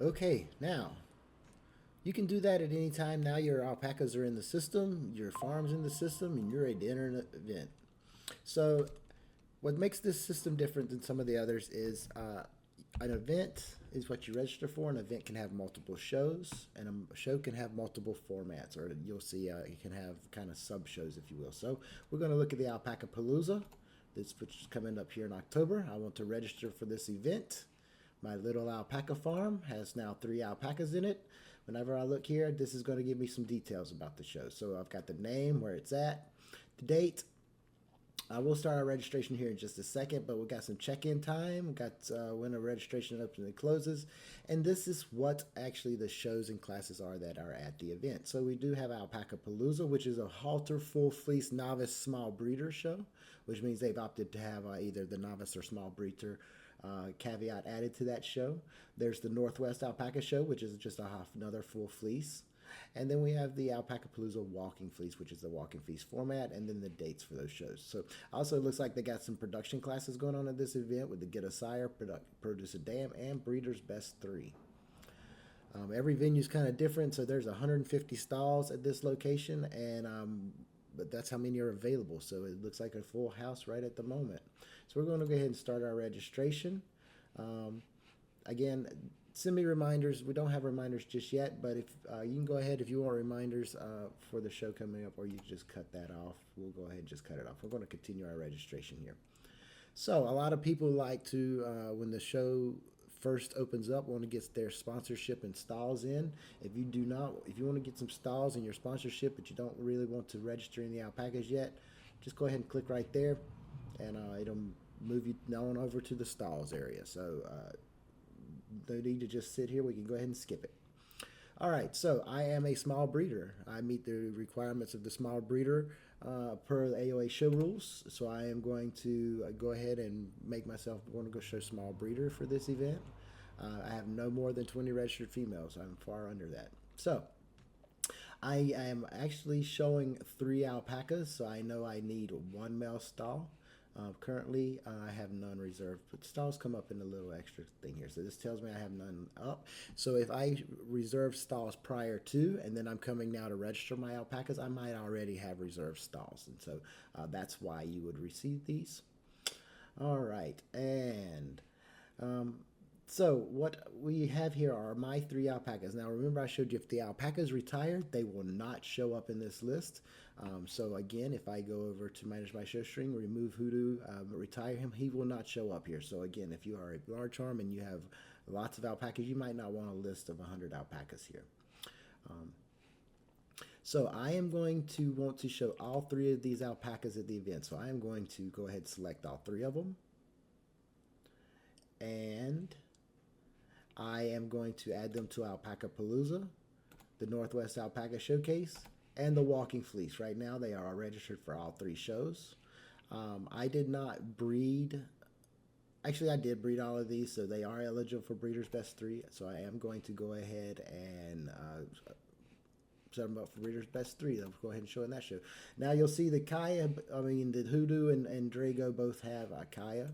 Okay, now you can do that at any time. Now your alpacas are in the system, your farm's in the system, and you're ready to enter an event. So, what makes this system different than some of the others is an event is what you register for. An event can have multiple shows, and a show can have multiple formats, or you'll see you can have kind of sub shows, if you will. So, we're going to look at the Alpaca Palooza, this which is coming up here in October. I want to register for this event. My little alpaca farm has now 3 alpacas in it. Whenever I look here, this is going to give me some details about the show. So I've got the name, where it's at, the date. I will start our registration here in just a second, but we've got some check-in time. We've got when the registration opens and closes. And this is what actually the shows and classes are that are at the event. So we do have Alpaca Palooza, which is a halter full fleece novice small breeder show, which means they've opted to have either the novice or small breeder caveat added to that show. There's the Northwest Alpaca Show, which is just another full fleece. And then we have the Alpaca Palooza Walking Fleece, which is the Walking Fleece format, and then the dates for those shows. So also it looks like they got some production classes going on at this event with the Get a Sire, Produce a Dam, and Breeder's Best 3. Every venue is kind of different, so there's 150 stalls at this location, and but that's how many are available. So it looks like a full house right at the moment. So we're going to go ahead and start our registration. Again, send me reminders. We don't have reminders just yet, but if you can go ahead if you want reminders for the show coming up, or you just cut that off. We'll go ahead and just cut it off. We're going to continue our registration here. So a lot of people like to, when the show first opens up, want to get their sponsorship and stalls in. If you want to get some stalls in your sponsorship, but you don't really want to register in the alpacas yet, just go ahead and click right there, and it'll move you on over to the stalls area. So no need to just sit here. We can go ahead and skip it. All right, so I am a small breeder. I meet the requirements of the small breeder per the AOA show rules. So I am going to go ahead and make myself want to go show small breeder for this event. I have no more than 20 registered females. I'm far under that. So I am actually showing 3 alpacas, so I know I need 1 male stall. Currently, I have none reserved, but stalls come up in a little extra thing here. So this tells me I have none up. So if I reserve stalls prior to, and then I'm coming now to register my alpacas, I might already have reserved stalls. And so that's why you would receive these. All right, and so what we have here are my 3 alpacas. Now remember, I showed you if the alpaca's retired, they will not show up in this list. So again, if I go over to manage my show string, remove Hoodoo, retire him, he will not show up here. So again, if you are a large farm and you have lots of alpacas, you might not want a list of 100 alpacas here. So I am going to want to show all 3 of these alpacas at the event. So I am going to go ahead and select all 3 of them. And I am going to add them to Alpaca Palooza, the Northwest Alpaca Showcase, and the Walking Fleece. Right now they are registered for all 3 shows. I did not breed. Actually, I did breed all of these, so they are eligible for Breeder's Best 3. So I am going to go ahead and set them up for Breeder's Best 3. Let's go ahead and show in that show. Now you'll see the the Hoodoo and Drago both have Kaya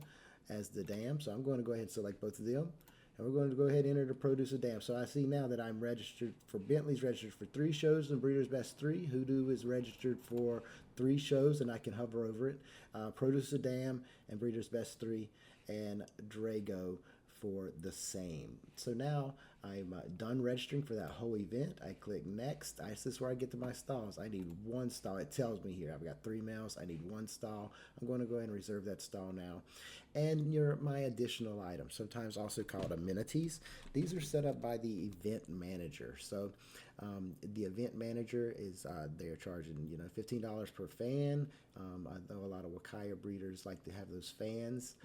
as the dam. So I'm going to go ahead and select both of them. And we're going to go ahead and enter the Produce a Dam. So I see now that I'm registered for Bentley's registered for 3 shows and Breeder's Best 3. Hoodoo is registered for 3 shows, and I can hover over it. Produce a Dam and Breeder's Best 3, and Drago for the same. So now I'm done registering for that whole event. I click next. This is where I get to my stalls. I need 1 stall. It tells me here I've got 3 males. I need 1 stall. I'm going to go ahead and reserve that stall now. And my additional items, sometimes also called amenities. These are set up by the event manager. So the event manager is they're charging $15 per fan. I know a lot of Wakaya breeders like to have those fans.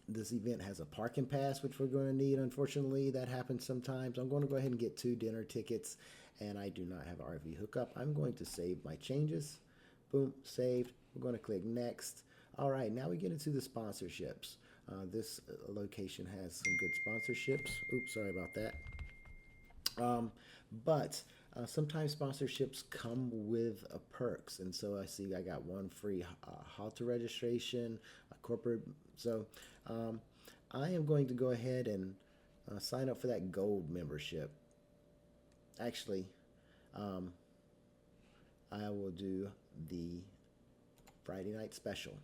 This event has a parking pass, which we're going to need. Unfortunately, that happens sometimes. I'm going to go ahead and get 2 dinner tickets, and I do not have RV hookup. I'm going to save my changes. Boom, saved. We're going to click next. All right, now we get into the sponsorships. This location has some good sponsorships. Oops, sorry about that. But sometimes sponsorships come with perks, and so I see I got 1 free halter registration, a corporate. So I am going to go ahead and sign up for that gold membership. Actually, um, I will do the Friday night special.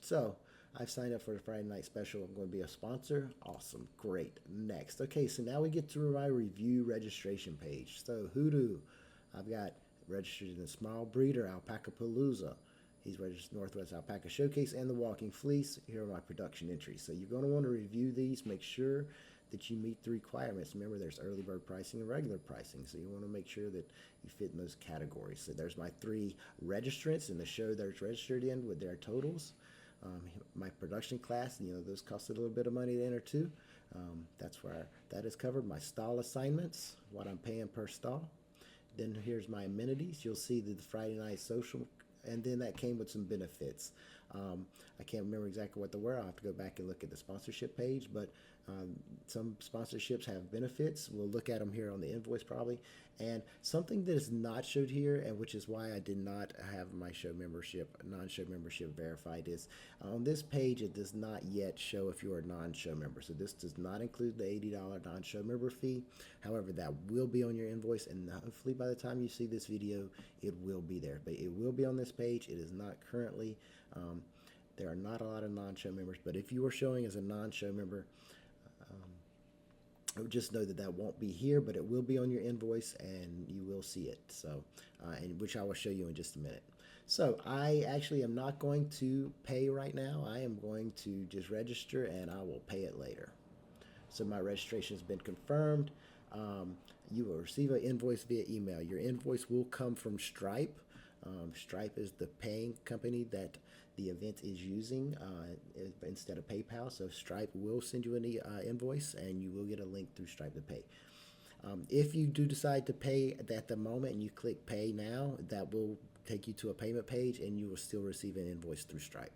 So I've signed up for the Friday night special. I'm going to be a sponsor. Awesome. Great. Next. Okay, so now we get to my review registration page. So Hoodoo, I've got registered in the small breeder Alpaca Palooza. He's registered Northwest Alpaca Showcase and the Walking Fleece. Here are my production entries. So you're going to want to review these. Make sure that you meet the requirements. Remember, there's early bird pricing and regular pricing. So you want to make sure that you fit in those categories. So there's my 3 registrants in the show that's registered in with their totals. My production class, those cost a little bit of money to enter too. That's where that is covered. My stall assignments, what I'm paying per stall. Then here's my amenities. You'll see the Friday night social, and then that came with some benefits. I can't remember exactly what they were. I'll have to go back and look at the sponsorship page, but some sponsorships have benefits. We'll look at them here on the invoice probably. And something that is not showed here, and which is why I did not have my show membership, non-show membership verified, is on this page it does not yet show if you're a non-show member. So this does not include the $80 non-show member fee. However, that will be on your invoice, and hopefully by the time you see this video, it will be there. But it will be on this page. It is not currently. There are not a lot of non-show members, but if you are showing as a non-show member, just know that that won't be here, but it will be on your invoice, and you will see it. So, and which I will show you in just a minute. So I actually am not going to pay right now. I am going to just register, and I will pay it later. So my registration has been confirmed. You will receive an invoice via email. Your invoice will come from Stripe. Stripe is the paying company that the event is using instead of PayPal. So Stripe will send you an invoice, and you will get a link through Stripe to pay. If you do decide to pay at the moment and you click Pay Now, that will take you to a payment page, and you will still receive an invoice through Stripe.